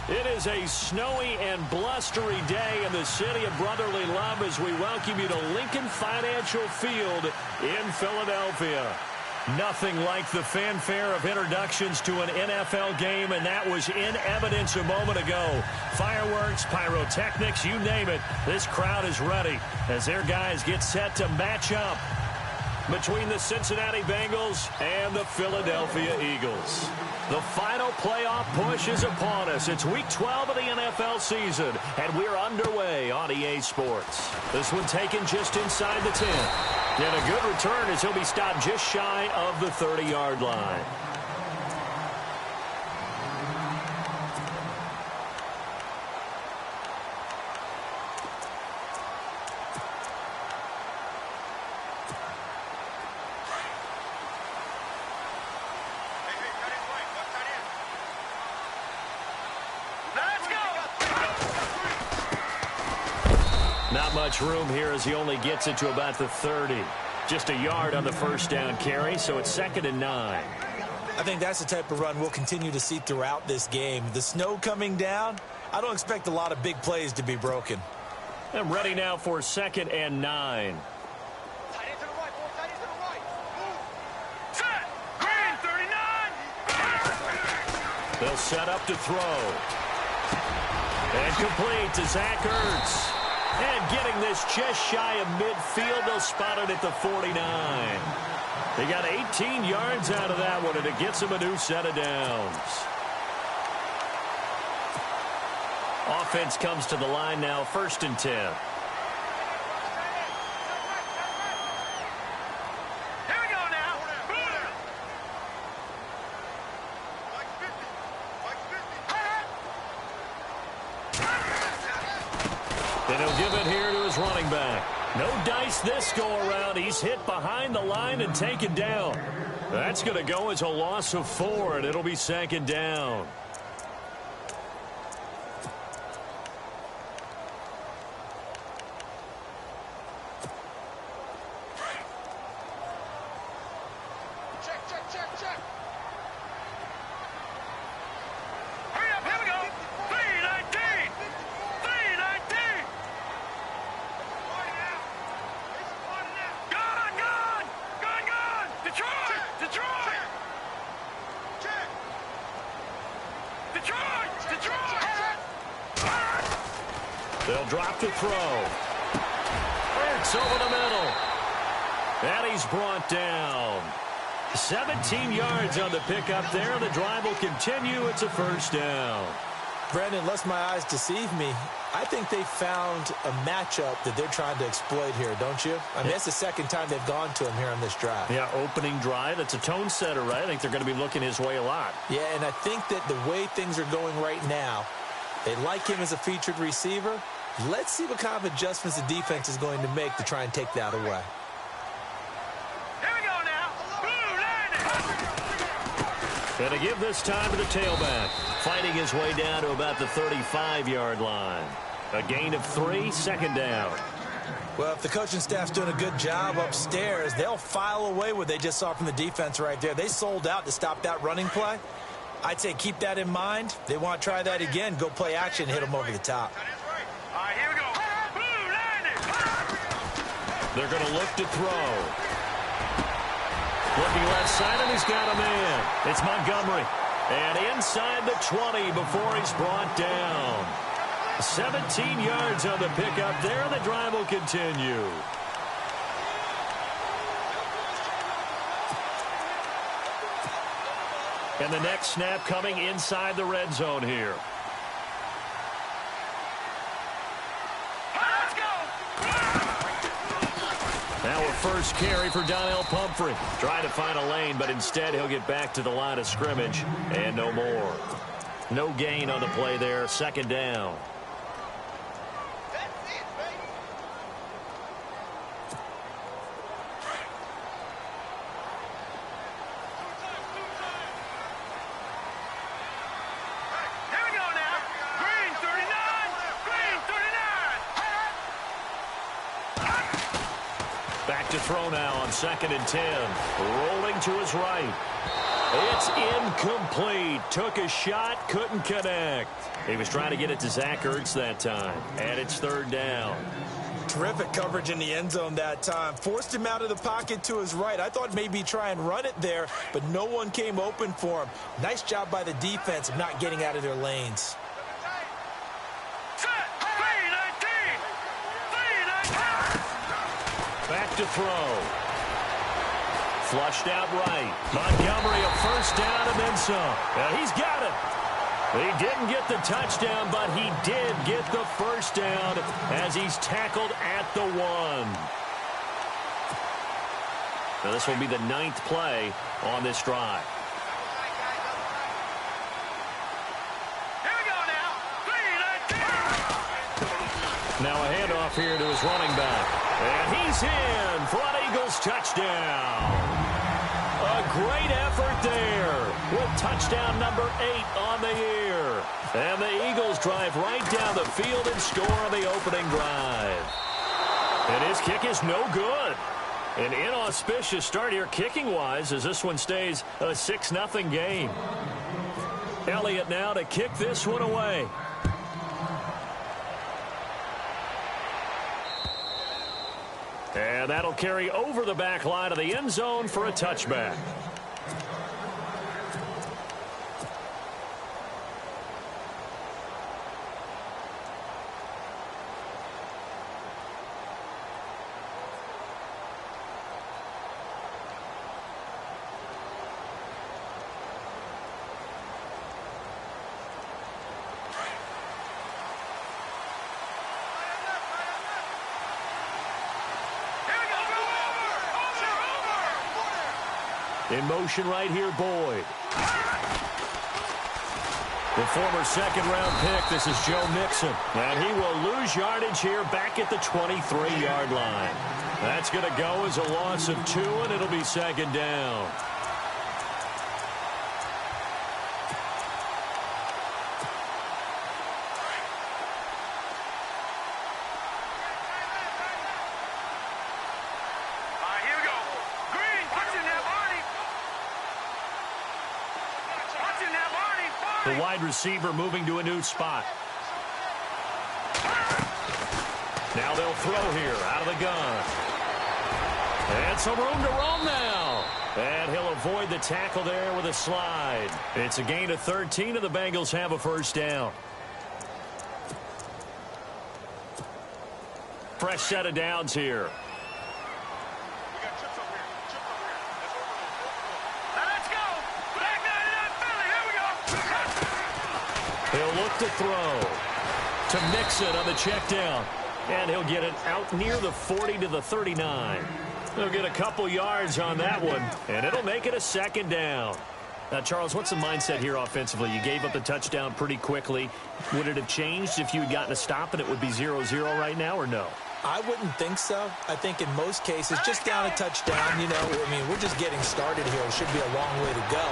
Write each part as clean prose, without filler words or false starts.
It is a snowy and blustery day in the city of brotherly love as we welcome you to Lincoln Financial Field in Philadelphia. Nothing like the fanfare of introductions to an NFL game, and that was in evidence a moment ago. Fireworks, pyrotechnics, you name it. This crowd is ready as their guys get set to match up between the Cincinnati Bengals and the Philadelphia Eagles. The final playoff push is upon us. It's Week 12 of the NFL season, and we're underway on EA Sports. This one taken just inside the 10. And a good return as he'll be stopped just shy of the 30-yard line. Not much room here as he only gets it to about the 30. Just a yard on the first down carry, so it's 2nd and 9. I think that's the type of run we'll continue to see throughout this game. The snow coming down, I don't expect a lot of big plays to be broken. And ready now for 2nd and 9. They'll set up to throw. And complete to Zach Ertz. And getting this just shy of midfield, they'll spot it at the 49. They got 18 yards out of that one, and it gets them a new set of downs. Offense comes to the line now, 1st and 10. And he'll give it here to his running back. No dice this go-around. He's hit behind the line and taken down. That's going to go as a loss of 4, and it'll be 2nd down. They'll drop to throw. It's over the middle. And he's brought down. 17 yards on the pickup there. The drive will continue. It's a 1st down. Brandon, lest my eyes deceive me, I think they found a matchup that they're trying to exploit here, don't you? I mean, that's the 2nd time they've gone to him here on this drive. Yeah, opening drive. It's a tone setter, right? I think they're going to be looking his way a lot. Yeah, and I think that the way things are going right now, they like him as a featured receiver. Let's see what kind of adjustments the defense is going to make to try and take that away. Here we go now. And to give this time to the tailback. Fighting his way down to about the 35-yard line. A gain of 3, 2nd down. Well, if the coaching staff's doing a good job upstairs, they'll file away what they just saw from the defense right there. They sold out to stop that running play. I'd say keep that in mind. They want to try that again. Go play action, hit them over the top. All right, here we go. They're going to look to throw. Looking left side, and he's got a man. It's Montgomery. And inside the 20 before he's brought down. 17 yards on the pickup there. The drive will continue. And the next snap coming inside the red zone here. Now a first carry for Donnell Pumphrey. Trying to find a lane, but instead he'll get back to the line of scrimmage and no more. No gain on the play there. 2nd down. Back to throw now on 2nd and 10. Rolling to his right. It's incomplete. Took a shot, couldn't connect. He was trying to get it to Zach Ertz that time. And it's third down. Terrific coverage in the end zone that time. Forced him out of the pocket to his right. I thought maybe try and run it there, but no one came open for him. Nice job by the defense of not getting out of their lanes. Back to throw. Flushed out right. Montgomery a first down and then some. He's got it. He didn't get the touchdown, but he did get the first down as he's tackled at the 1. Now this will be the 9th play on this drive. Here we go now. 3, 19. Now a handoff here to his running back. And he's in for an Eagles touchdown. A great effort there with touchdown number 8 on the year. And the Eagles drive right down the field and score on the opening drive. And his kick is no good. An inauspicious start here kicking-wise as this one stays a 6-0 game. Elliott now to kick this one away. And that'll carry over the back line of the end zone for a touchback. In motion right here, Boyd. The former second-round pick, this is Joe Mixon. And he will lose yardage here back at the 23-yard line. That's going to go as a loss of 2, and it'll be second down. The wide receiver moving to a new spot. Now they'll throw here out of the gun. And some room to roam now. And he'll avoid the tackle there with a slide. It's a gain of 13, and the Bengals have a first down. Fresh set of downs here. He'll look to throw to Mixon on the check down. And he'll get it out near the 40 to the 39. They'll get a couple yards on that one, and it'll make it a second down. Now, Charles, what's the mindset here offensively? You gave up the touchdown pretty quickly. Would it have changed if you had gotten a stop and it would be 0-0 right now, or no? I wouldn't think so. I think in most cases, just down a touchdown, you know, I mean, we're just getting started here. It should be a long way to go.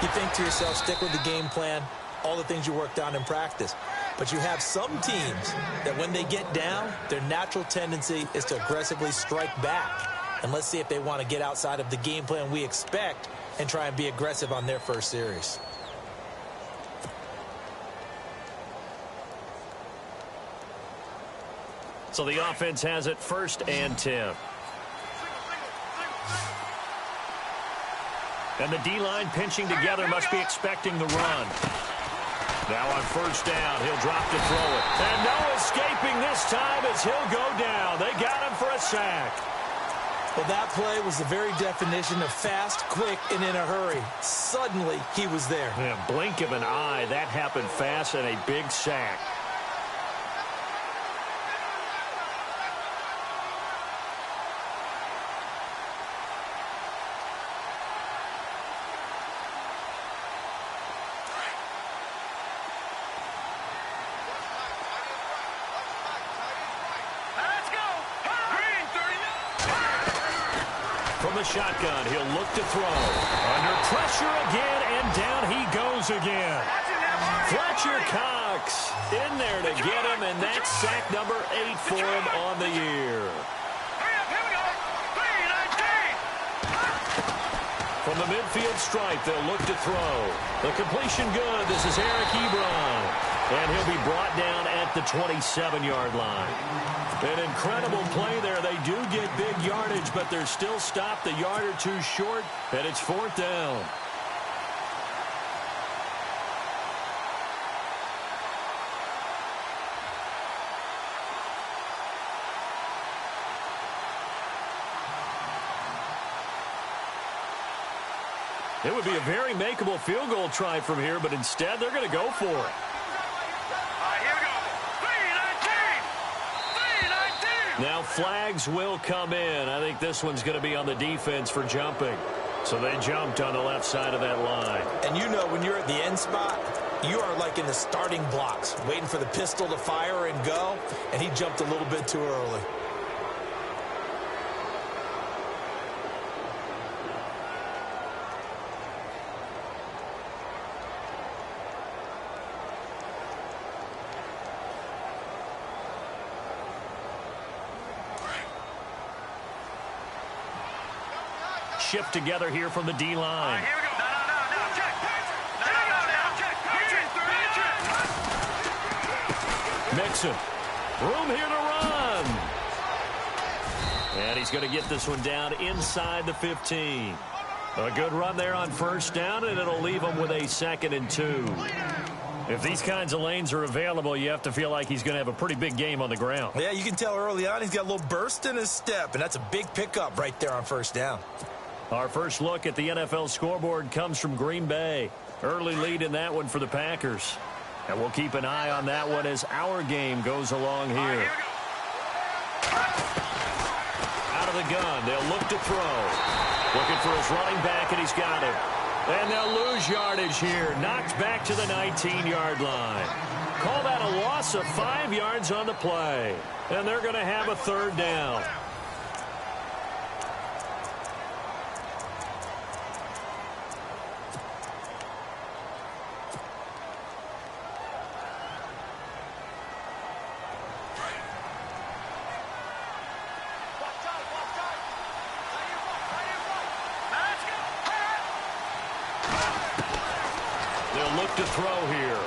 You think to yourself, stick with the game plan, all the things you worked on in practice. But you have some teams that when they get down, their natural tendency is to aggressively strike back. And let's see if they want to get outside of the game plan we expect and try and be aggressive on their first series. So the offense has it 1st and 10. And the D-line pinching together must be expecting the run. Now on first down, he'll drop to throw it. And no escaping this time as he'll go down. They got him for a sack. Well, that play was the very definition of fast, quick, and in a hurry. Suddenly, he was there. Yeah, blink of an eye, that happened fast and a big sack. From the shotgun, he'll look to throw. Under pressure again, and down he goes again. Fletcher Cox in there to get him, and that's sack number 8 for him on the year. From From the midfield stripe, they'll look to throw. The completion good. This is Eric Ebron. And he'll be brought down at the 27-yard line. An incredible play there. They do get big yardage, but they're still stopped a yard or two short, and it's 4th down. It would be a very makeable field goal try from here, but instead they're going to go for it. All right, here we go. 3-19. Now flags will come in. I think this one's going to be on the defense for jumping. So they jumped on the left side of that line. And you know when you're at the end spot, you are like in the starting blocks, waiting for the pistol to fire and go, and he jumped a little bit too early. Shift together here from the D-line. Here we go. No. Check. Check. Mixon. Room here to run. And he's going to get this one down inside the 15. A good run there on first down, and it'll leave him with a 2nd and 2. If these kinds of lanes are available, you have to feel like he's going to have a pretty big game on the ground. Yeah, you can tell early on he's got a little burst in his step, and that's a big pickup right there on first down. Our first look at the NFL scoreboard comes from Green Bay. Early lead in that one for the Packers. And we'll keep an eye on that one as our game goes along here. Out of the gun, they'll look to throw. Looking for his running back, and he's got it. And they'll lose yardage here. Knocked back to the 19-yard line. Call that a loss of 5 yards on the play. And they're going to have a 3rd down. Look to throw here.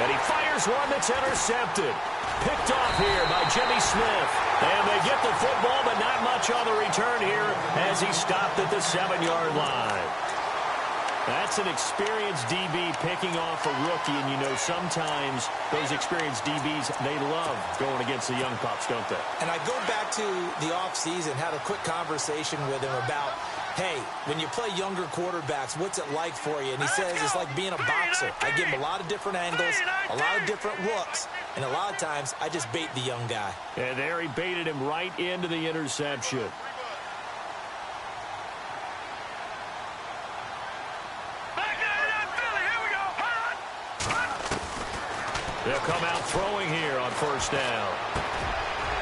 And he fires one that's intercepted. Picked off here by Jimmy Smith. And they get the football, but not much on the return here as he stopped at the 7-yard line. That's an experienced DB picking off a rookie, and you know sometimes those experienced DBs, they love going against the young pups, don't they? And I go back to the offseason, had a quick conversation with him about, hey, when you play younger quarterbacks, what's it like for you? And he says it's like being a boxer. I give him a lot of different angles, a lot of different looks, and a lot of times I just bait the young guy. And there he baited him right into the interception. They'll come out throwing here on first down.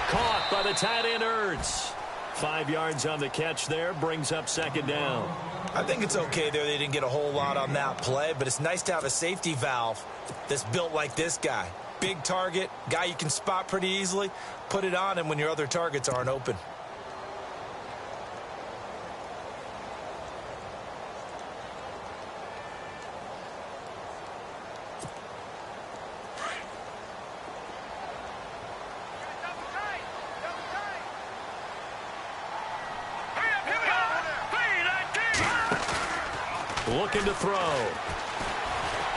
Caught by the tight end, Ertz. 5 yards on the catch there, brings up 2nd down. I think it's okay there. They didn't get a whole lot on that play, but it's nice to have a safety valve that's built like this guy. Big target, guy you can spot pretty easily. Put it on him when your other targets aren't open. Looking to throw.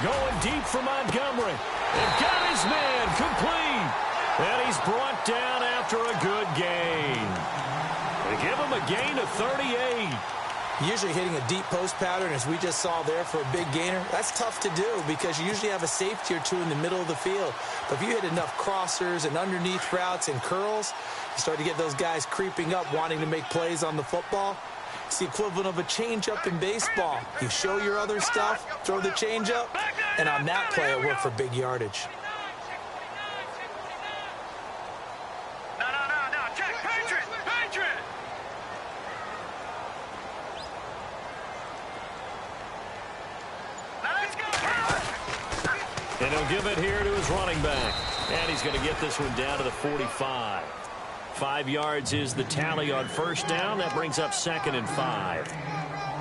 Going deep for Montgomery. And got his man complete. And he's brought down after a good gain. They give him a gain of 38. Usually hitting a deep post pattern, as we just saw there, for a big gainer, that's tough to do because you usually have a safety or two in the middle of the field. But if you hit enough crossers and underneath routes and curls, you start to get those guys creeping up wanting to make plays on the football. It's the equivalent of a changeup in baseball. You show your other stuff, throw the changeup, and on that play it worked for big yardage. No. Check. Patriot. Let's go. And he'll give it here to his running back. And he's going to get this one down to the 45. 5 yards is the tally on first down. That brings up 2nd and 5.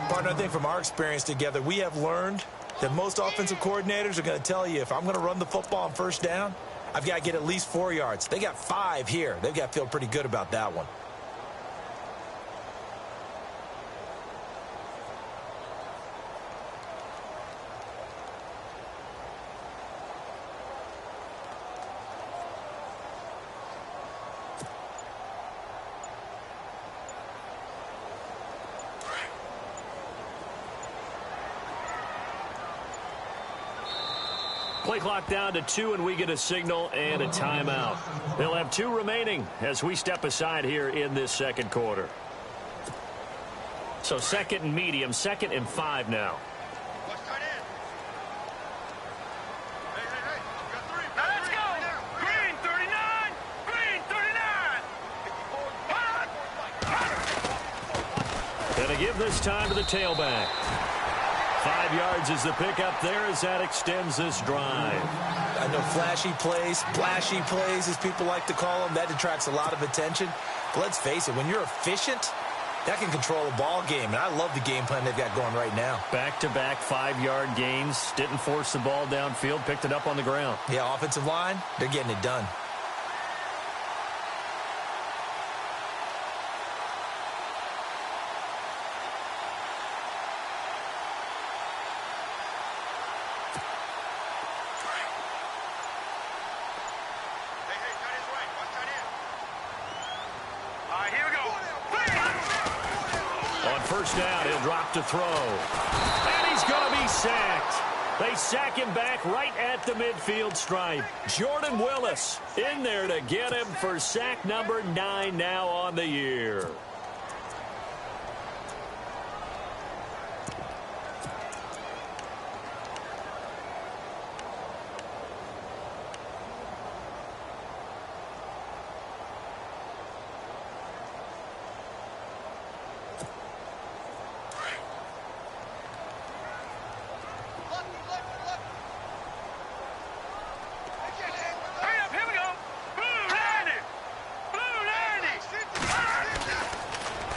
Partner, I think from our experience together, we have learned that most offensive coordinators are going to tell you, if I'm going to run the football on first down, I've got to get at least 4 yards. They got 5 here. They've got to feel pretty good about that one. Play clock down to 2, and we get a signal and a timeout. They'll have 2 remaining as we step aside here in this second quarter. So 2nd and medium, 2nd and 5 now. Let's go. Green 39. Green 39. Gonna give this time to the tailback. 5 yards is the pickup there as that extends this drive. I know flashy plays, splashy plays, as people like to call them, that attracts a lot of attention. But let's face it, when you're efficient, that can control a ball game. And I love the game plan they've got going right now. Back-to-back 5-yard gains. Didn't force the ball downfield. Picked it up on the ground. Yeah, offensive line, they're getting it done. Down, he'll drop to throw. And he's going to be sacked. They sack him back right at the midfield stripe. Jordan Willis in there to get him for sack number 9 now on the year.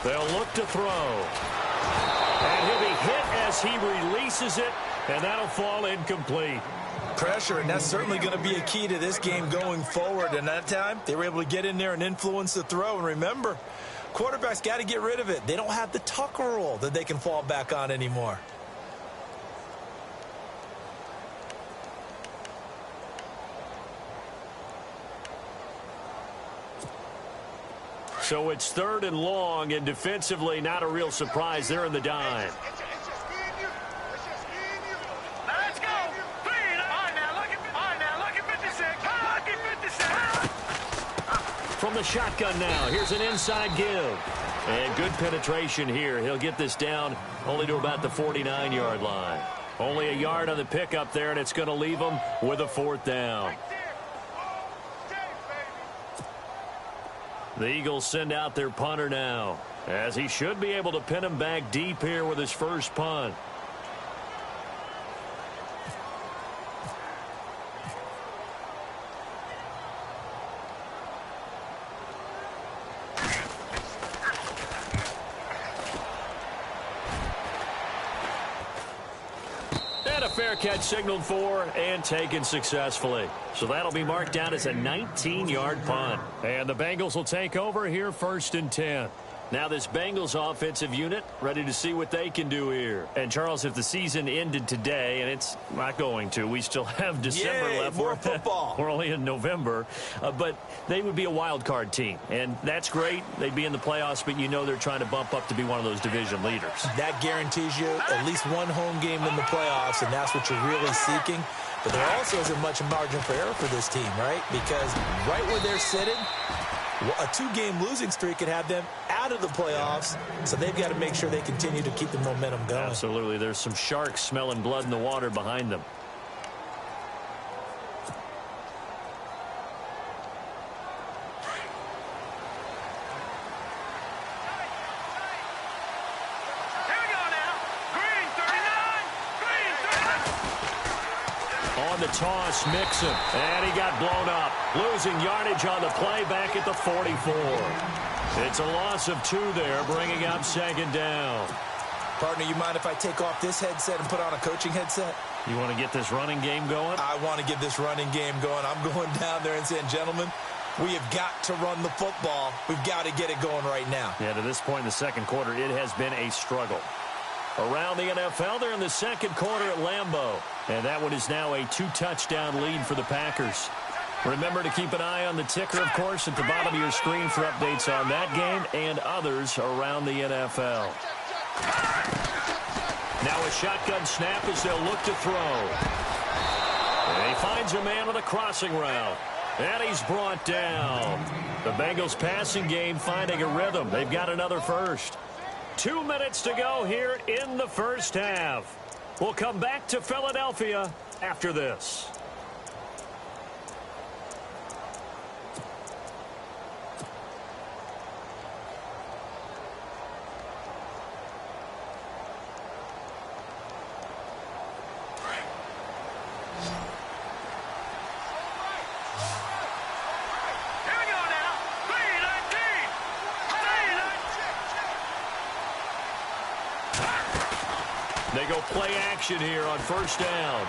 They'll look to throw. And he'll be hit as he releases it, and that'll fall incomplete. Pressure, and that's certainly going to be a key to this game going forward. And that time, they were able to get in there and influence the throw. And remember, quarterbacks got to get rid of it. They don't have the Tucker rule that they can fall back on anymore. So it's 3rd and long, and defensively, not a real surprise. They're in the dime. Let's go. Clean. On now, look at 56. Look at 56. From the shotgun now, here's an inside give. And good penetration here. He'll get this down only to about the 49-yard line. Only a yard on the pickup there, and it's going to leave him with a 4th down. The Eagles send out their punter now, as he should be able to pin him back deep here with his first punt. And a fair catch signaled for and taken successfully. So that'll be marked down as a 19-yard punt. And the Bengals will take over here 1st and 10. Now this Bengals offensive unit ready to see what they can do here. And Charles, if the season ended today, and it's not going to, we still have December left. More football. We're only in November, but they would be a wild card team, and that's great. They'd be in the playoffs, but you know they're trying to bump up to be one of those division leaders. That guarantees you at least one home game in the playoffs, and that's what you're really seeking. But there also isn't much margin for error for this team, right? Because right where they're sitting, a 2-game losing streak could have them out of the playoffs, so they've got to make sure they continue to keep the momentum going. Absolutely. There's some sharks smelling blood in the water behind them. On the toss, Mixon. And he got blown up. Losing yardage on the play back at the 44. It's a loss of 2 there, bringing up 2nd down. Partner, you mind if I take off this headset and put on a coaching headset? You want to get this running game going? I want to get this running game going. I'm going down there and saying, gentlemen, we have got to run the football. We've got to get it going right now. Yeah, to this point in the second quarter, it has been a struggle. Around the NFL, they're in the second quarter at Lambeau. And that one is now a 2-touchdown lead for the Packers. Remember to keep an eye on the ticker, of course, at the bottom of your screen for updates on that game and others around the NFL. Now a shotgun snap as they'll look to throw. And he finds a man with a crossing route. And he's brought down. The Bengals passing game finding a rhythm. They've got another first. 2 minutes to go here in the first half. We'll come back to Philadelphia after this. They go play action here on first down.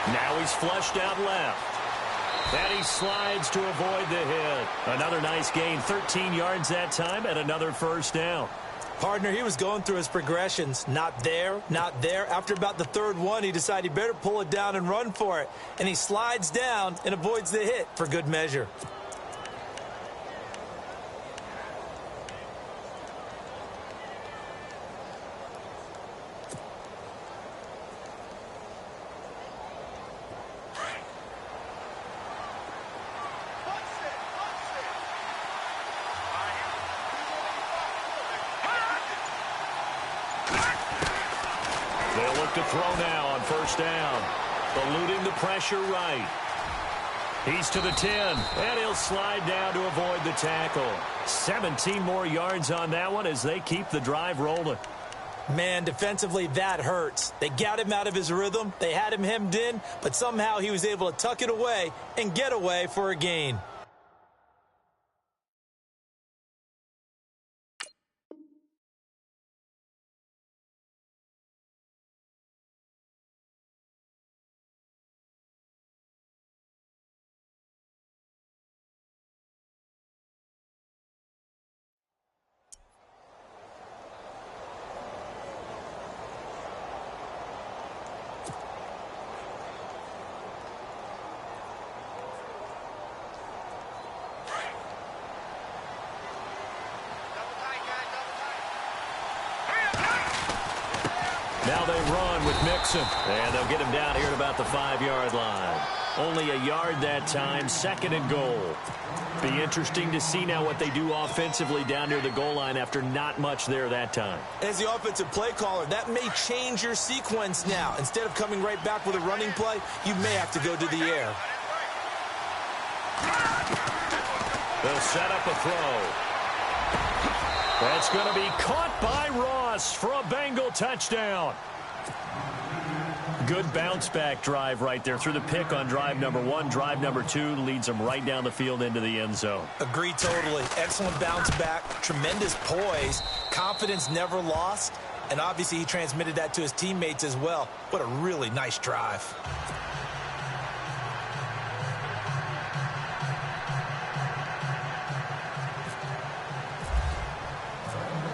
Now he's flushed out left. And he slides to avoid the hit. Another nice gain, 13 yards that time, and another first down. Partner, he was going through his progressions. Not there, not there. After about the 3rd one, he decided he better pull it down and run for it. And he slides down and avoids the hit for good measure. They'll look to throw now on first down. Eluding the pressure right. He's to the 10, and he'll slide down to avoid the tackle. 17 more yards on that one as they keep the drive rolling. Man, defensively, that hurts. They got him out of his rhythm. They had him hemmed in, but somehow he was able to tuck it away and get away for a gain. Now they run with Mixon, and they'll get him down here at about the 5-yard line. Only a yard that time, 2nd and goal. Be interesting to see now what they do offensively down near the goal line after not much there that time. As the offensive play caller, that may change your sequence now. Instead of coming right back with a running play, you may have to go to the air. They'll set up a throw. That's going to be caught by Ross for a Bengal touchdown. Good bounce-back drive right there through the pick on drive number 1. Drive number 2 leads them right down the field into the end zone. Agree totally. Excellent bounce back, tremendous poise, confidence never lost, and obviously he transmitted that to his teammates as well. What a really nice drive.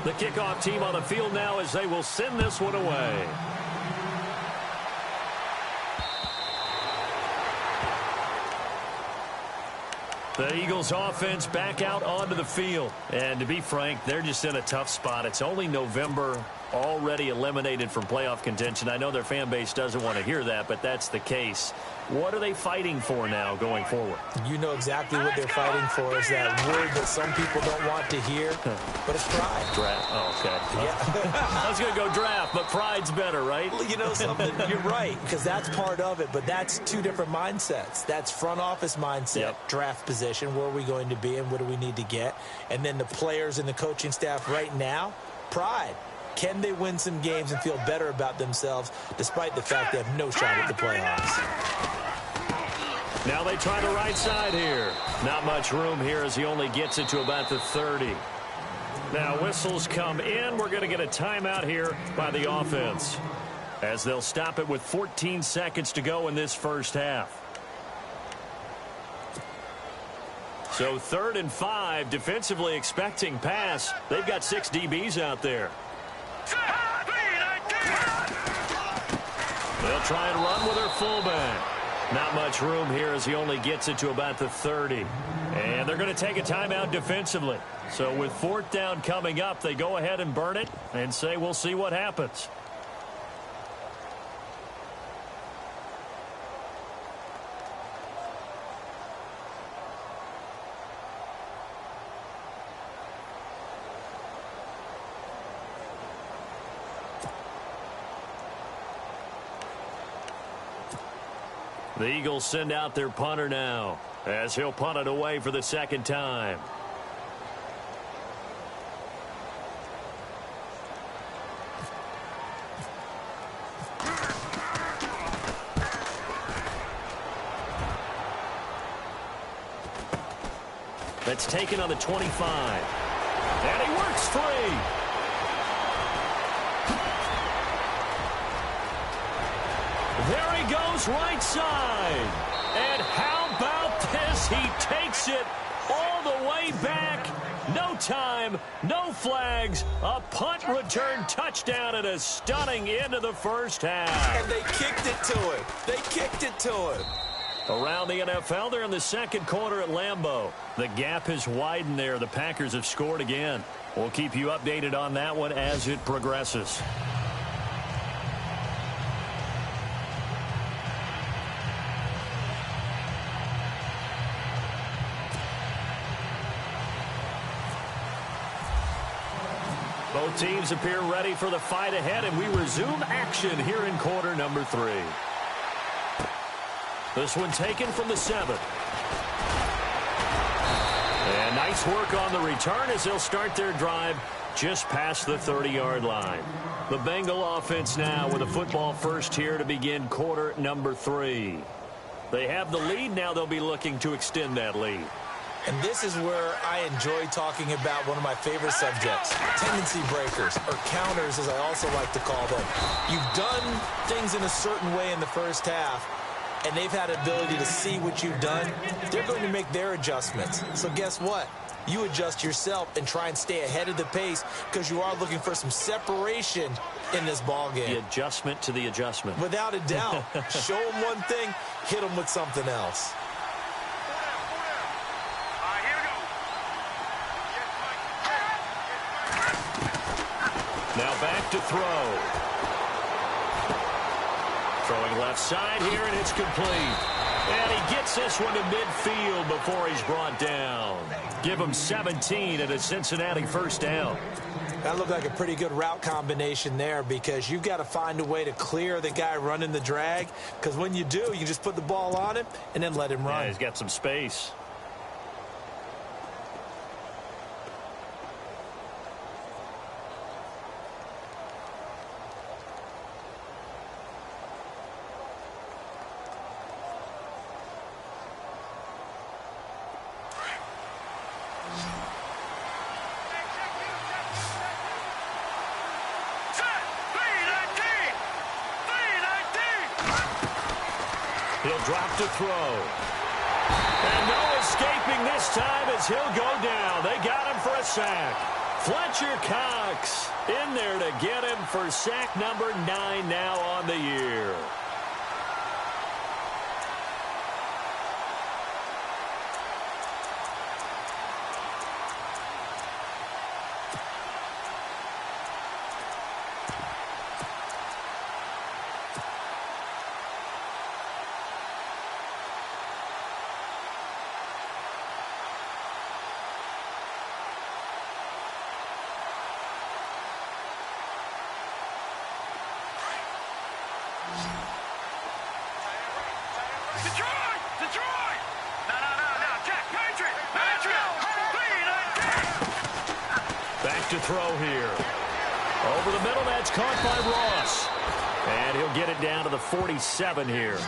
The kickoff team on the field now as they will send this one away. The Eagles offense back out onto the field. And to be frank, they're just in a tough spot. It's only November, already eliminated from playoff contention. I know their fan base doesn't want to hear that, but that's the case. What are they fighting for now going forward? You know exactly what they're fighting for is that word that some people don't want to hear, but it's pride. Draft. Oh, okay. Yeah. I was going to go draft, but pride's better, right? Well, you know something? You're right, because that's part of it, but that's two different mindsets. That's front office mindset, draft position, where are we going to be and what do we need to get? And then the players and the coaching staff right now, pride. Can they win some games and feel better about themselves despite the fact they have no shot at the playoffs? Now they try the right side here. Not much room here as he only gets it to about the 30. Now whistles come in. We're going to get a timeout here by the offense, as they'll stop it with 14 seconds to go in this first half. So 3rd and 5, defensively expecting pass. They've got 6 DBs out there. They'll try and run with their fullback. Not much room here as he only gets it to about the 30. And they're going to take a timeout defensively. So with 4th down coming up, they go ahead and burn it and say we'll see what happens. The Eagles send out their punter now, as he'll punt it away for the 2nd time. That's taken on the 25. And he works free. There he goes right side. And how about this? He takes it all the way back. No time, no flags. A punt return touchdown and a stunning end of the first half. And they kicked it to him. They kicked it to him. Around the NFL, they're in the 2nd quarter at Lambeau. The gap has widened there. The Packers have scored again. We'll keep you updated on that one as it progresses. Both teams appear ready for the fight ahead, and we resume action here in quarter number 3. This one taken from the 7th. And nice work on the return as they'll start their drive just past the 30-yard line. The Bengal offense now with a football first here to begin quarter number 3. They have the lead. Now they'll be looking to extend that lead. And this is where I enjoy talking about one of my favorite subjects, tendency breakers, or counters as I also like to call them. You've done things in a certain way in the first half, and they've had ability to see what you've done. They're going to make their adjustments. So guess what? You adjust yourself and try and stay ahead of the pace because you are looking for some separation in this ball game. The adjustment to the adjustment. Without a doubt. Show them one thing, hit them with something else. Now back to throw. Throwing left side here, and it's complete. And he gets this one to midfield before he's brought down. Give him 17 at a Cincinnati first down. That looked like a pretty good route combination there because you've got to find a way to clear the guy running the drag, because when you do, you can just put the ball on him and then let him run. Yeah, he's got some space. He'll drop to throw. And no escaping this time as he'll go down. They got him for a sack. Fletcher Cox in there to get him for sack number 9 now on the year. Back to throw here. Over the middle, that's caught by Ross. And he'll get it down to the 47 here.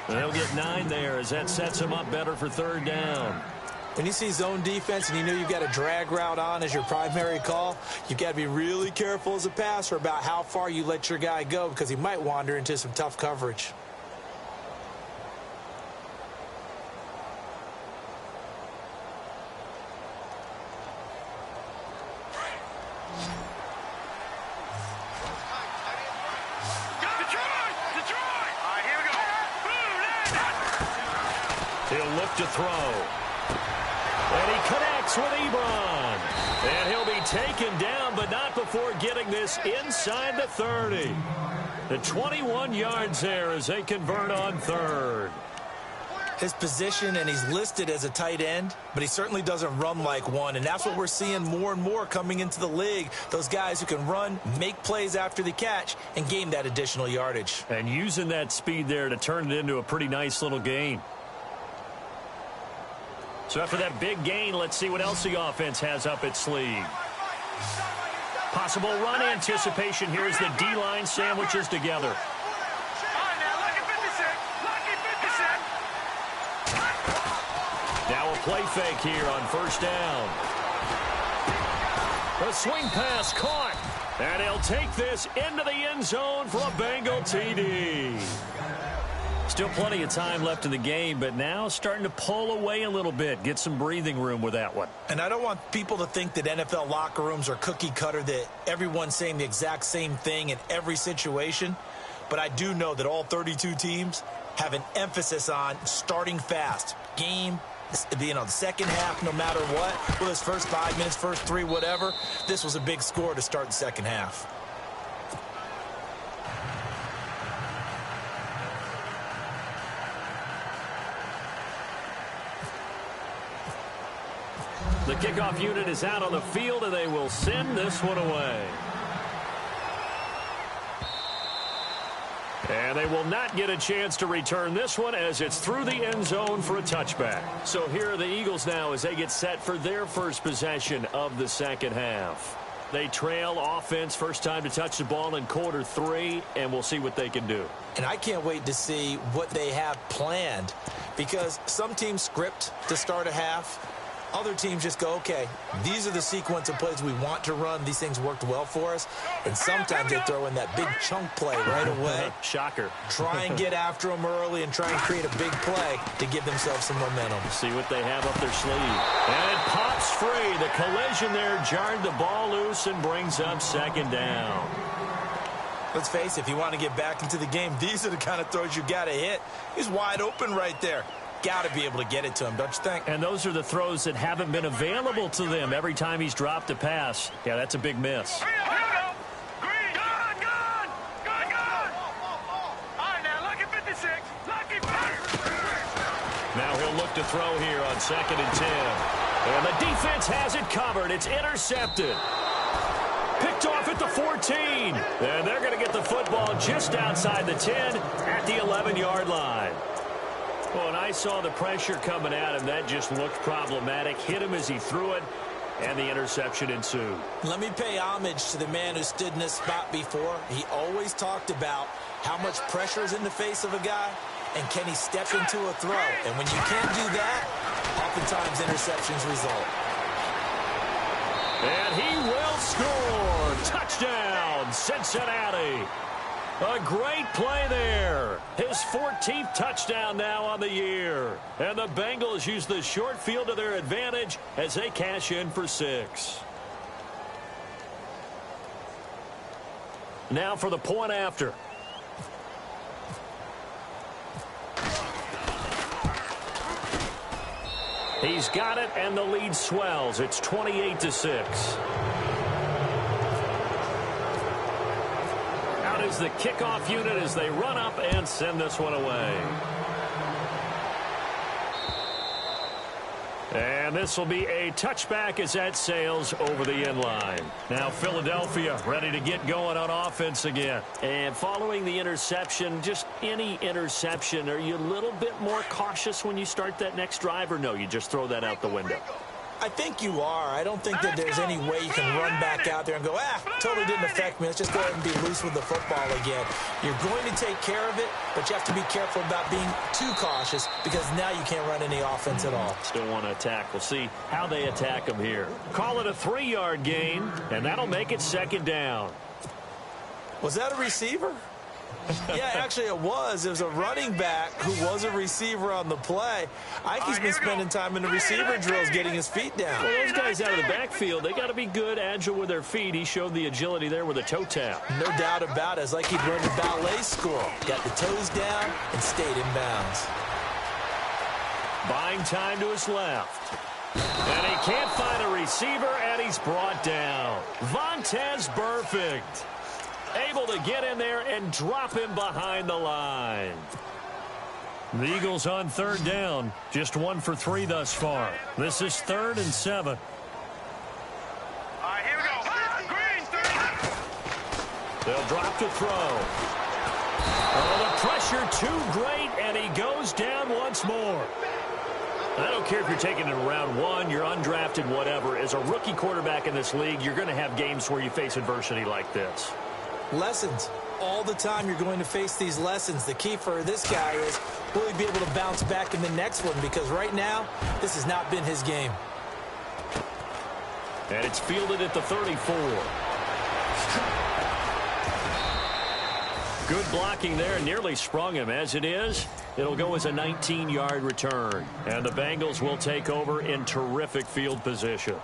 And he'll get 9 there as that sets him up better for third down. When you see zone defense and you know you've got a drag route on as your primary call, you've got to be really careful as a passer about how far you let your guy go because he might wander into some tough coverage. He'll look to throw. And he connects with Ebron. And he'll be taken down, but not before getting this inside the 30. The 21 yards there as they convert on third. His position, and he's listed as a tight end, but he certainly doesn't run like one, and that's what we're seeing more and more coming into the league. Those guys who can run, make plays after the catch, and gain that additional yardage. And using that speed there to turn it into a pretty nice little gain. So after that big gain, let's see what else the offense has up its sleeve. Possible run anticipation here as the D-line sandwiches together. Now a play fake here on first down. A swing pass caught. And he'll take this into the end zone for a Bengal TD. Still plenty of time left in the game, but now starting to pull away a little bit. Get some breathing room with that one. And I don't want people to think that NFL locker rooms are cookie cutter, that everyone's saying the exact same thing in every situation. But I do know that all 32 teams have an emphasis on starting fast. Game, being on the second half no matter what. Well, his first 5 minutes, first 3, whatever. This was a big score to start the second half. The kickoff unit is out on the field, and they will send this one away. And they will not get a chance to return this one as it's through the end zone for a touchback. So here are the Eagles now as they get set for their first possession of the second half. They trail offense, first time to touch the ball in quarter 3, and we'll see what they can do. And I can't wait to see what they have planned, because some teams script to start a half. Other teams just go, okay, these are the sequence of plays we want to run. These things worked well for us. And sometimes they throw in that big chunk play right away. Shocker. Try and get after them early and try and create a big play to give themselves some momentum. See what they have up their sleeve. And it pops free. The collision there jarred the ball loose and brings up second down. Let's face it, if you want to get back into the game, these are the kind of throws you got to hit. He's wide open right there. Got to be able to get it to him, don't you think? And those are the throws that haven't been available to them every time he's dropped a pass. Yeah, that's a big miss. Now he'll look to throw here on 2nd and 10. And the defense has it covered. It's intercepted. Picked off at the 14. And they're going to get the football just outside the 10 at the 11-yard line. Well, and I saw the pressure coming at him. That just looked problematic. Hit him as he threw it, and the interception ensued. Let me pay homage to the man who stood in this spot before. He always talked about how much pressure is in the face of a guy, and can he step into a throw. And when you can't do that, oftentimes interceptions result. And he will score. Touchdown, Cincinnati. A great play there. His 14th touchdown now on the year. And the Bengals use the short field to their advantage as they cash in for 6. Now for the point after. He's got it, and the lead swells. It's 28-6. Is the kickoff unit as they run up and send this one away. And this will be a touchback as that sails over the end line. Now Philadelphia ready to get going on offense again. And following the interception, just any interception, are you a little bit more cautious when you start that next drive, or no, you just throw that out the window? I think you are. I don't think that there's any way you can run back out there and go, totally didn't affect me. Let's just go ahead and be loose with the football again. You're going to take care of it, but you have to be careful about being too cautious because now you can't run any offense at all. Still want to attack. We'll see how they attack them here. Call it a 3-yard gain, and that'll make it 2nd down. Was that a receiver? Yeah, actually it was. It was a running back who was a receiver on the play. I think he's been spending time in the receiver drills getting his feet down. Well, those guys out of the backfield, they got to be good, agile with their feet. He showed the agility there with a toe tap. No doubt about it. It's like he'd learned a ballet school. Got the toes down and stayed in bounds. Buying time to his left. And he can't find a receiver, and he's brought down. Vontaze Burfict able to get in there and drop him behind the line. The Eagles on 3rd down. Just 1 for 3 thus far. This is 3rd and 7. All right, here we go. Green, 30. They'll drop to throw. Oh, the pressure too great, and he goes down once more. I don't care if you're taking it in round 1, you're undrafted, whatever. As a rookie quarterback in this league, you're going to have games where you face adversity like this. Lessons. All the time you're going to face these lessons. The key for this guy is, will he be able to bounce back in the next one? Because right now, this has not been his game. And it's fielded at the 34. Good blocking there, nearly sprung him. As it is, it'll go as a 19-yard return. And the Bengals will take over in terrific field position.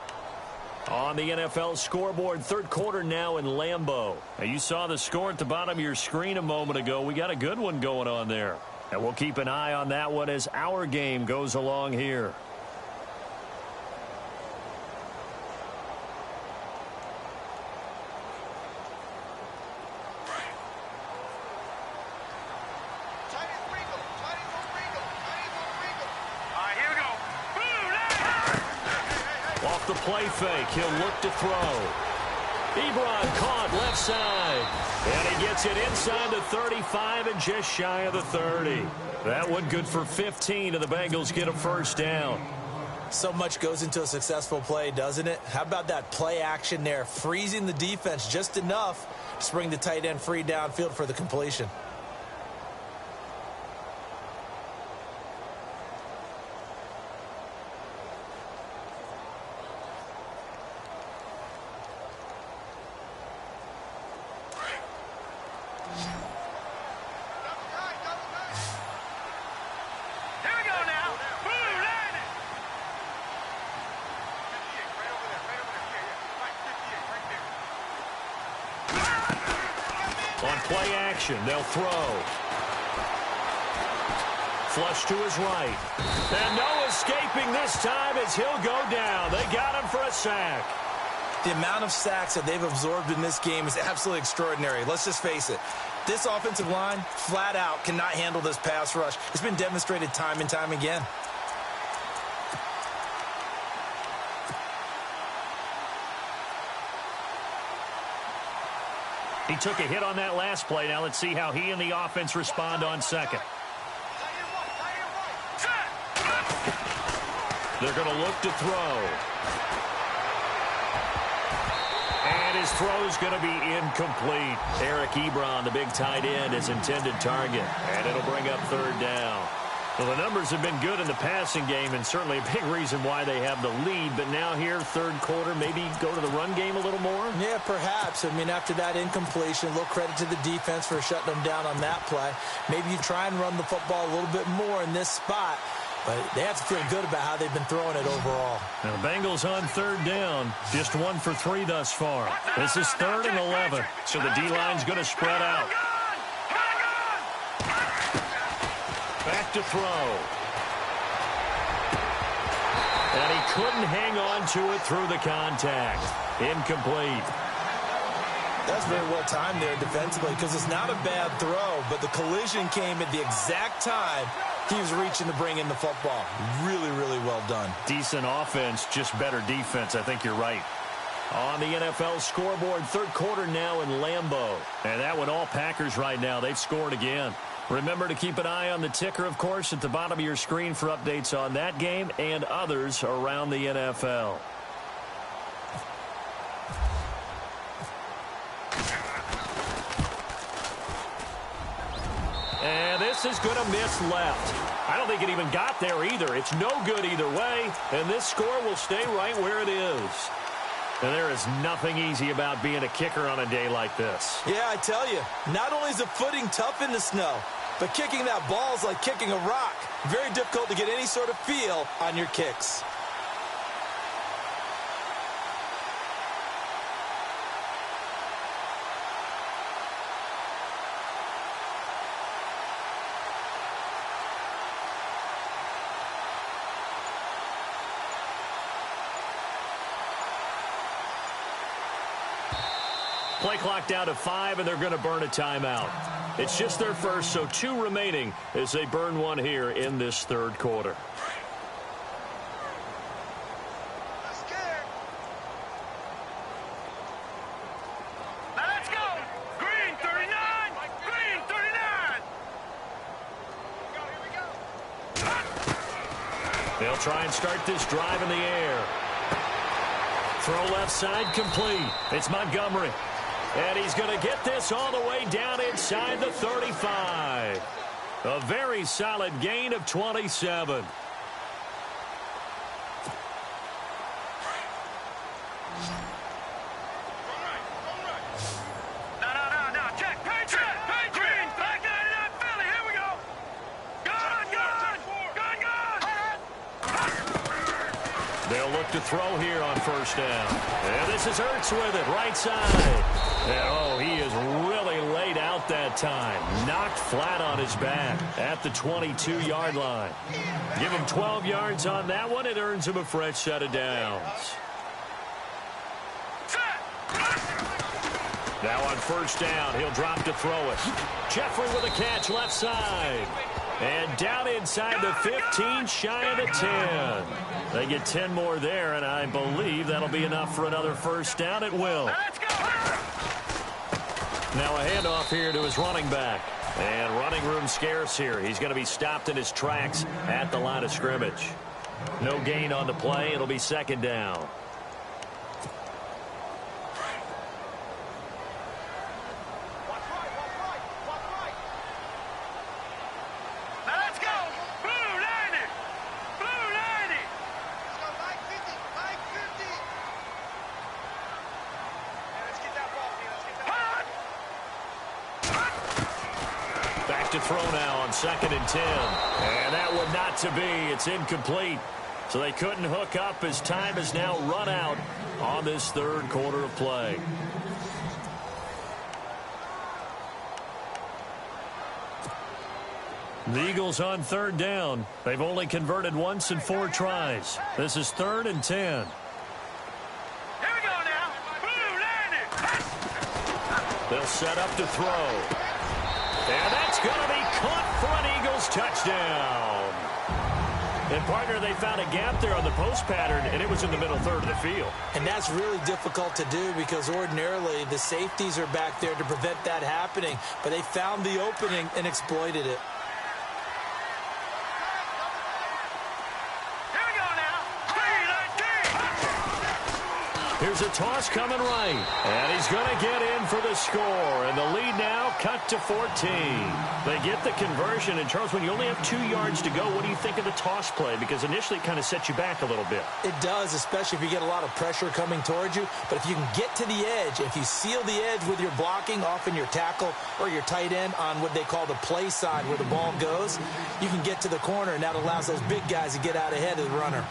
On the NFL scoreboard, 3rd quarter now in Lambeau. Now, you saw the score at the bottom of your screen a moment ago. We got a good one going on there. And we'll keep an eye on that one as our game goes along here. The play fake. He'll look to throw. Ebron caught left side. And he gets it inside the 35 and just shy of the 30. That one good for 15, and the Bengals get a 1st down. So much goes into a successful play, doesn't it? How about that play action there? Freezing the defense just enough to bring the tight end free downfield for the completion. On play action, they'll throw. Flush to his right. And no escaping this time as he'll go down. They got him for a sack. The amount of sacks that they've absorbed in this game is absolutely extraordinary. Let's just face it. This offensive line, flat out, cannot handle this pass rush. It's been demonstrated time and time again. He took a hit on that last play. Now let's see how he and the offense respond on 2nd. They're going to look to throw. And his throw is going to be incomplete. Eric Ebron, the big tight end, his intended target. And it'll bring up 3rd down. Well, the numbers have been good in the passing game, and certainly a big reason why they have the lead. But now here, 3rd quarter, maybe go to the run game a little more? Yeah, perhaps. I mean, after that incompletion, a little credit to the defense for shutting them down on that play. Maybe you try and run the football a little bit more in this spot. But they have to feel good about how they've been throwing it overall. Now, the Bengals on 3rd down. Just 1 for 3 thus far. This is 3rd and 11. So the D-line's going to spread out. Back to throw. And he couldn't hang on to it through the contact. Incomplete. That's very well timed there defensively because it's not a bad throw, but the collision came at the exact time he was reaching to bring in the football. Really, really well done. Decent offense, just better defense. I think you're right. On the NFL scoreboard, 3rd quarter now in Lambeau. And that one all Packers right now. They've scored again. Remember to keep an eye on the ticker, of course, at the bottom of your screen for updates on that game and others around the NFL. And this is going to miss left. I don't think it even got there either. It's no good either way, and this score will stay right where it is. And there is nothing easy about being a kicker on a day like this. Yeah, I tell you, not only is the footing tough in the snow, but kicking that ball is like kicking a rock. Very difficult to get any sort of feel on your kicks. Play clock down to 5, and they're going to burn a timeout. It's just their first, so 2 remaining as they burn one here in this third quarter. Let's go. Green 39. Green 39. Here we go. They'll try and start this drive in the air. Throw left side complete. It's Montgomery. And he's going to get this all the way down inside the 35. A very solid gain of 27. No. Check. Green. Back 99 Philly. Here we go. Gun. They'll look to throw here on first down. And this is Ertz with it, right side. And, oh, he is really laid out that time. Knocked flat on his back at the 22-yard line. Give him 12 yards on that one. It earns him a fresh set of downs. Now on first down, he'll drop to throw it. Jeffrey with a catch left side. And down inside the 15, shy of the 10. They get 10 more there, and I believe that'll be enough for another first down. It will. Let's go. Now a handoff here to his running back. And running room scarce here. He's going to be stopped in his tracks at the line of scrimmage. No gain on the play. It'll be second down. Let's go. Blue 90. Blue 90. Let's go. Mike 50. Mike 50. Let's get that ball here. Let's get that ball. Back to throw now on 2nd and 10. And that one not to be. It's incomplete. So they couldn't hook up as time has now run out on this third quarter of play. The Eagles on third down. They've only converted once in 4 tries. This is 3rd and 10. Here we go now. Blue 90. They'll set up to throw. And that's going to be caught for an Eagles touchdown. And, partner, they found a gap there on the post pattern, and it was in the middle third of the field. And that's really difficult to do because ordinarily the safeties are back there to prevent that happening. But they found the opening and exploited it. Here we go now. Green 19. Here's a toss coming right. And he's going to get in for the score. And the lead now cut to 14. They get the conversion. And, Charles, when you only have 2 yards to go, what do you think of the toss play? Because initially it kind of sets you back a little bit. It does, especially if you get a lot of pressure coming towards you. But if you can get to the edge, if you seal the edge with your blocking, often your tackle or your tight end on what they call the play side where the ball goes, you can get to the corner, and that allows those big guys to get out ahead of the runner.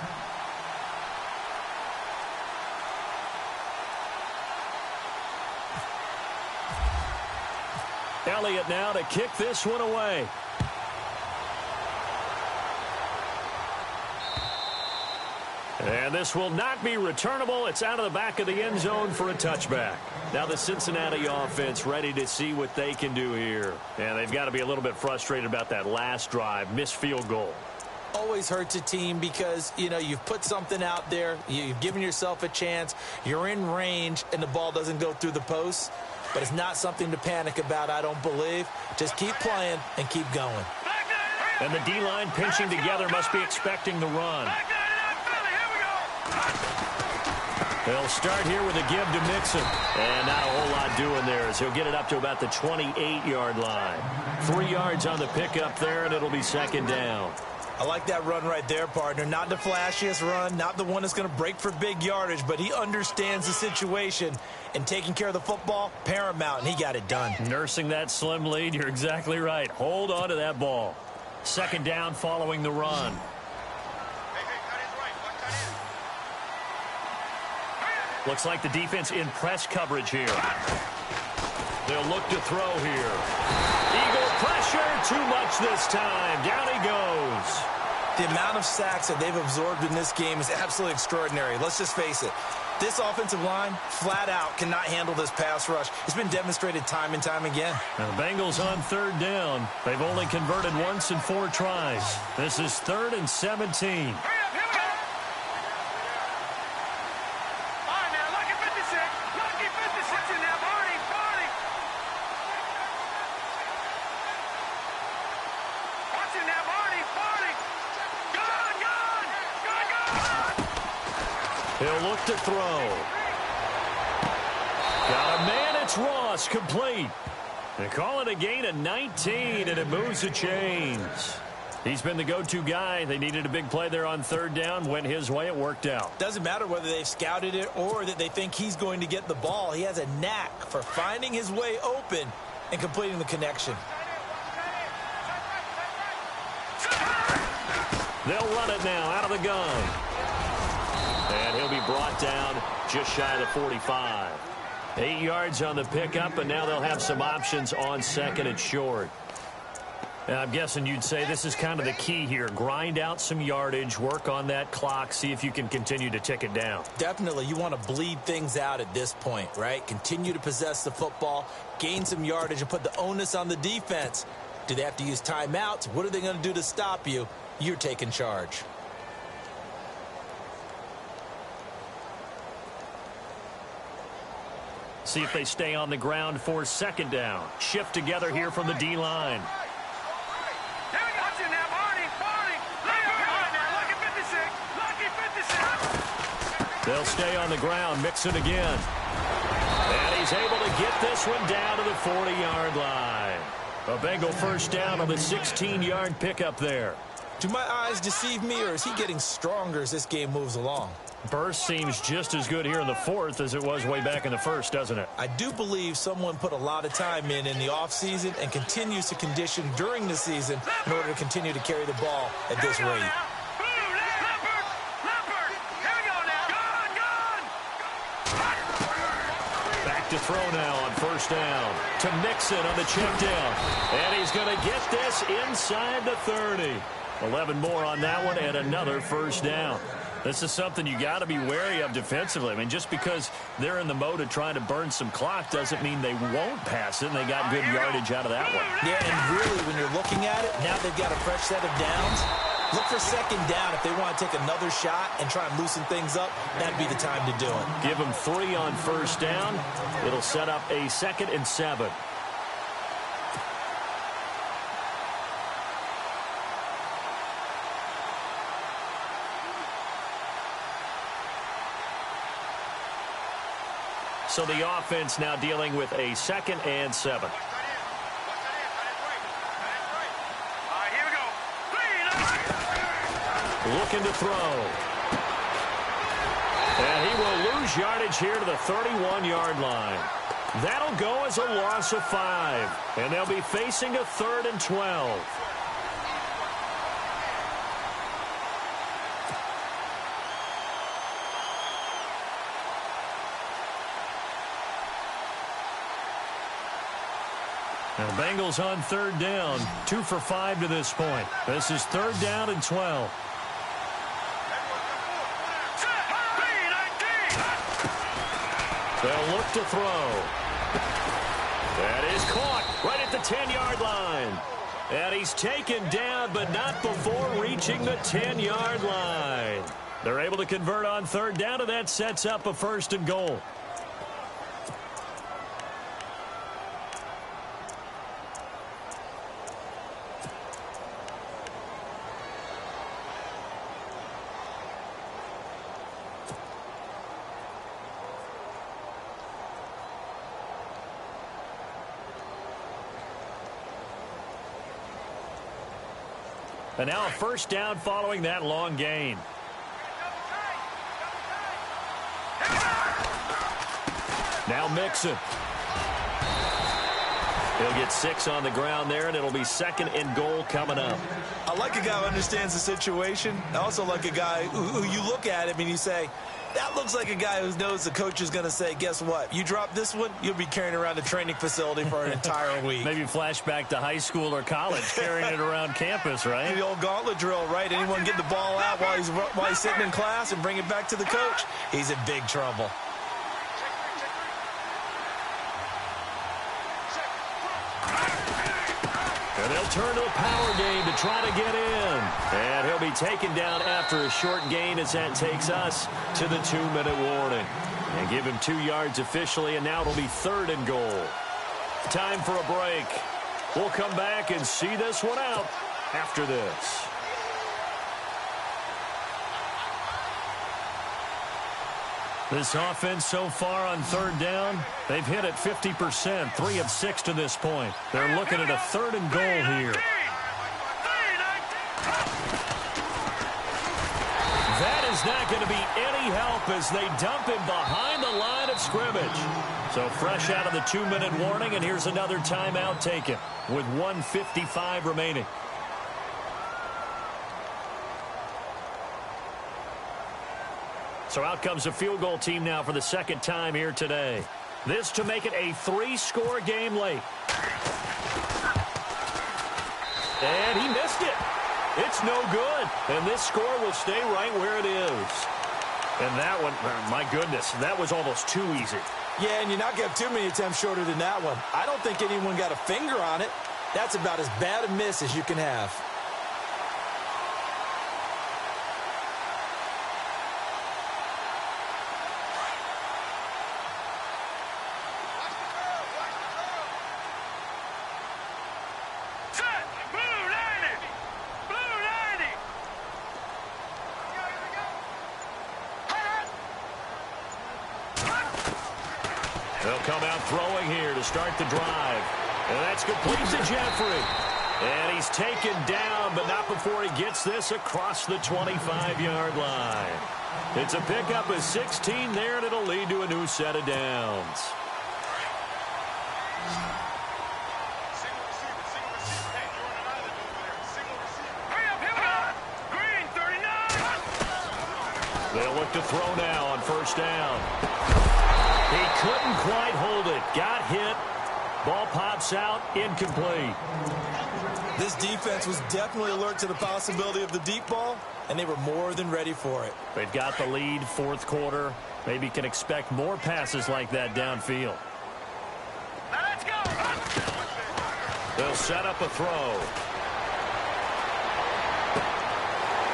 Elliott now to kick this one away. And this will not be returnable. It's out of the back of the end zone for a touchback. Now the Cincinnati offense ready to see what they can do here. And they've got to be a little bit frustrated about that last drive, missed field goal. Always hurts a team because, you know, you've put something out there, you've given yourself a chance, you're in range, and the ball doesn't go through the post. but it's not something to panic about, I don't believe. Just keep playing and keep going. And the D-line pinching together must be expecting the run. They'll start here with a give to Mixon. And not a whole lot doing there as he'll get it up to about the 28-yard line. 3 yards on the pickup there, and it'll be second down. I like that run right there, partner. Not the flashiest run, not the one that's going to break for big yardage, but he understands the situation, and taking care of the football, paramount, and he got it done. Nursing that slim lead, you're exactly right. Hold on to that ball. Second down following the run. Looks like the defense in press coverage here. They'll look to throw here. Eagle pressure, too much this time. Down he goes. The amount of sacks that they've absorbed in this game is absolutely extraordinary. Let's just face it. This offensive line, flat out, cannot handle this pass rush. It's been demonstrated time and time again. Now the Bengals on third down. They've only converted once in 4 tries. This is 3rd and 17. He'll look to throw. Got a man, it's Ross, complete. They call it a gain of 19, and it moves the chains. He's been the go-to guy. They needed a big play there on third down. Went his way, it worked out. Doesn't matter whether they've scouted it or that they think he's going to get the ball. He has a knack for finding his way open and completing the connection. They'll run it now out of the gun. And he'll be brought down just shy of the 45. 8 yards on the pickup, and now they'll have some options on second and short. And I'm guessing you'd say this is kind of the key here. Grind out some yardage, work on that clock, see if you can continue to tick it down. Definitely. You want to bleed things out at this point, right? Continue to possess the football, gain some yardage, and put the onus on the defense. Do they have to use timeouts? What are they going to do to stop you? You're taking charge. See if they stay on the ground for second down. Shift together here from the D-line. They'll stay on the ground, Mixon again. And he's able to get this one down to the 40-yard line. A Bengal first down on the 16-yard pickup there. Do my eyes deceive me, or is he getting stronger as this game moves along? Burst seems just as good here in the 4th as it was way back in the 1st, doesn't it? I do believe someone put a lot of time in the offseason and continues to condition during the season in order to continue to carry the ball at this rate. Back to throw now on first down. To Mixon on the check down. And he's going to get this inside the 30. 11 more on that one and another first down. This is something you got to be wary of defensively. I mean, just because they're in the mode of trying to burn some clock doesn't mean they won't pass it. And they got good yardage out of that one. Yeah, and really, when you're looking at it, now they've got a fresh set of downs. Look for second down if they want to take another shot and try and loosen things up. That'd be the time to do it. Give them 3 on first down. It'll set up a 2nd and 7. So the offense now dealing with a 2nd and 7. Looking to throw. And he will lose yardage here to the 31-yard line. That'll go as a loss of 5. And they'll be facing a 3rd and 12. Now, Bengals on third down, 2 for 5 to this point. This is 3rd down and 12. They'll look to throw. That is caught right at the 10-yard line. And he's taken down, but not before reaching the 10-yard line. They're able to convert on third down, and that sets up a 1st and goal. And now a first down following that long gain. Now Mixon. He'll get 6 on the ground there, and it'll be 2nd and goal coming up. I like a guy who understands the situation. I also like a guy who you look at him and you say, that looks like a guy who knows the coach is going to say, guess what? You drop this one, you'll be carrying around a training facility for an entire week. Maybe flashback to high school or college, carrying it around campus, right? The old gauntlet drill, right? Anyone get the ball out while he's sitting in class and bring it back to the coach? He's in big trouble. And they'll turn to a power game to try to get in. And he'll be taken down after a short gain as that takes us to the 2-minute warning. And give him 2 yards officially, and now it'll be 3rd and goal. Time for a break. We'll come back and see this one out after this. This offense so far on 3rd down, they've hit it 50%, 3 of 6 to this point. They're looking at a 3rd and goal here. That is not going to be any help as they dump him behind the line of scrimmage. So fresh out of the 2-minute warning, and here's another timeout taken with 1:55 remaining. So out comes a field goal team now for the 2nd time here today. This to make it a 3-score game late. And he missed it. It's no good. And this score will stay right where it is. And that one, my goodness, that was almost too easy. Yeah, and you're not going to have too many attempts shorter than that one. I don't think anyone got a finger on it. That's about as bad a miss as you can have. They'll come out throwing here to start the drive. And that's complete to Jeffrey. And he's taken down, but not before he gets this across the 25-yard line. It's a pickup of 16 there, and it'll lead to a new set of downs. They'll look to throw now on 1st down. He couldn't quite hold it. Got hit. Ball pops out. Incomplete. This defense was definitely alert to the possibility of the deep ball, and they were more than ready for it. They've got the lead, 4th quarter. Maybe can expect more passes like that downfield. Now let's go. They'll set up a throw.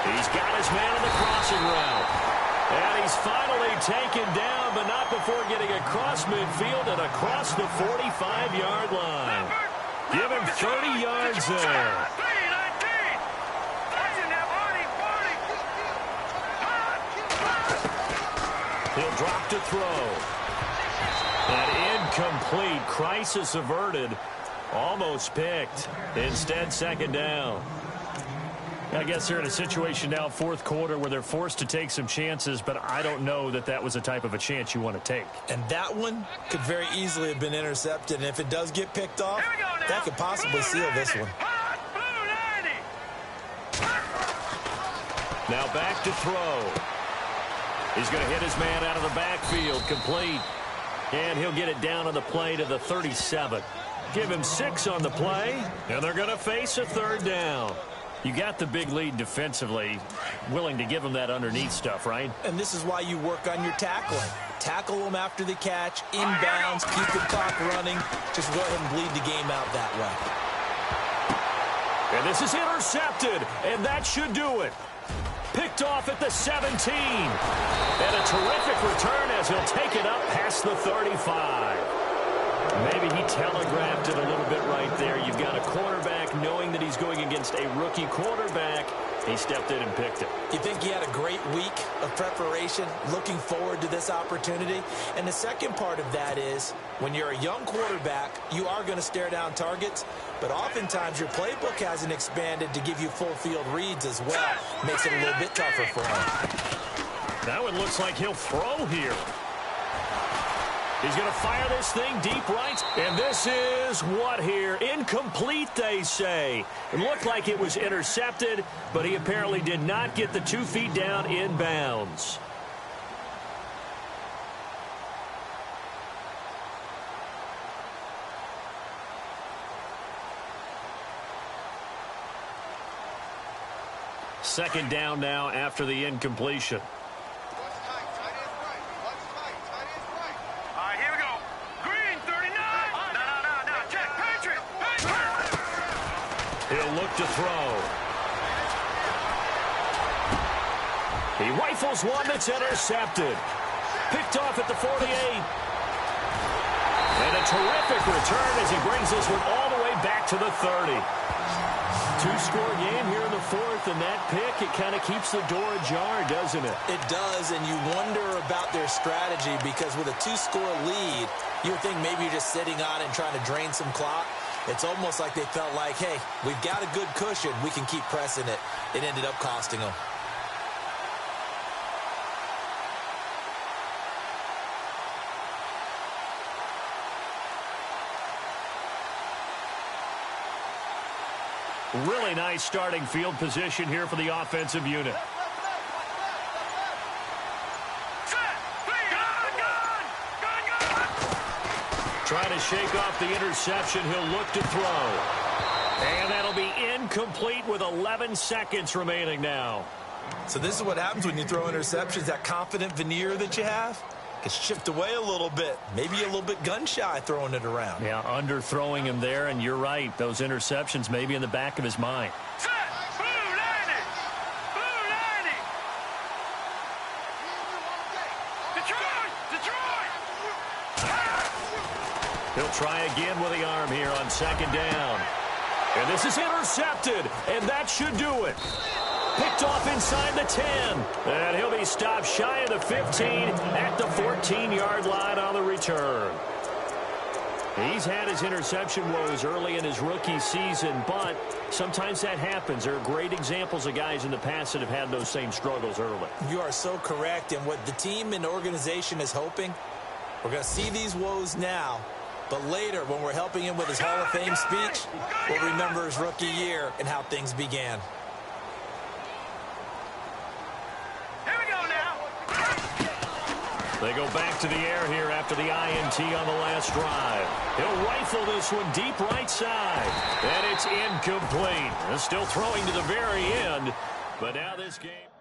He's got his man on the crossing route. And he's finally taken down, but not before getting across midfield and across the 45-yard line. Give him 30 yards there. He'll drop to throw. And incomplete. Crisis averted. Almost picked. Instead, 2nd down. I guess they're in a situation now, 4th quarter, where they're forced to take some chances, but I don't know that that was the type of a chance you want to take. And that one could very easily have been intercepted, and if it does get picked off, that could possibly seal this one. Now back to throw. He's going to hit his man out of the backfield, complete. And he'll get it down on the play to the 37. Give him 6 on the play, and they're going to face a 3rd down. You got the big lead defensively, willing to give them that underneath stuff, right? And this is why you work on your tackling. Tackle them after the catch, inbounds, keep the clock running. Just go ahead and bleed the game out that way. And this is intercepted, and that should do it. Picked off at the 17. And a terrific return as he'll take it up past the 35. Maybe he telegraphed it a little bit right there. You've got a quarterback knowing that he's going against a rookie quarterback. He stepped in and picked it. You think he had a great week of preparation, looking forward to this opportunity? And the second part of that is, when you're a young quarterback, you are going to stare down targets, but oftentimes your playbook hasn't expanded to give you full field reads as well. Makes it a little bit tougher for him. Now it looks like he'll throw here. He's going to fire this thing deep right. And this is what here? Incomplete, they say. It looked like it was intercepted, but he apparently did not get the 2 feet down in bounds. Second down now after the incompletion. He'll look to throw. He rifles one that's intercepted. Picked off at the 48. And a terrific return as he brings this one all the way back to the 30. Two-score game here in the fourth, and that pick, it kind of keeps the door ajar, doesn't it? It does, and you wonder about their strategy because with a 2-score lead, you would think maybe you're just sitting on it and trying to drain some clock. It's almost like they felt like, hey, we've got a good cushion. We can keep pressing it. It ended up costing them. Really nice starting field position here for the offensive unit. Trying to shake off the interception. He'll look to throw. And that'll be incomplete with 11 seconds remaining now. So this is what happens when you throw interceptions. That confident veneer that you have gets chipped away a little bit. Maybe a little bit gun-shy throwing it around. Yeah, underthrowing him there, and you're right. Those interceptions may be in the back of his mind. He'll try again with the arm here on second down. And this is intercepted, and that should do it. Picked off inside the 10. And he'll be stopped shy of the 15 at the 14-yard line on the return. He's had his interception woes early in his rookie season, but sometimes that happens. There are great examples of guys in the past that have had those same struggles early. You are so correct, and what the team and organization is hoping, we're going to see these woes now, but later when we're helping him with his Hall of Fame speech, we'll remember his rookie year and how things began. They go back to the air here after the INT on the last drive. He'll rifle this one deep right side. And it's incomplete. Still throwing to the very end. But now this game...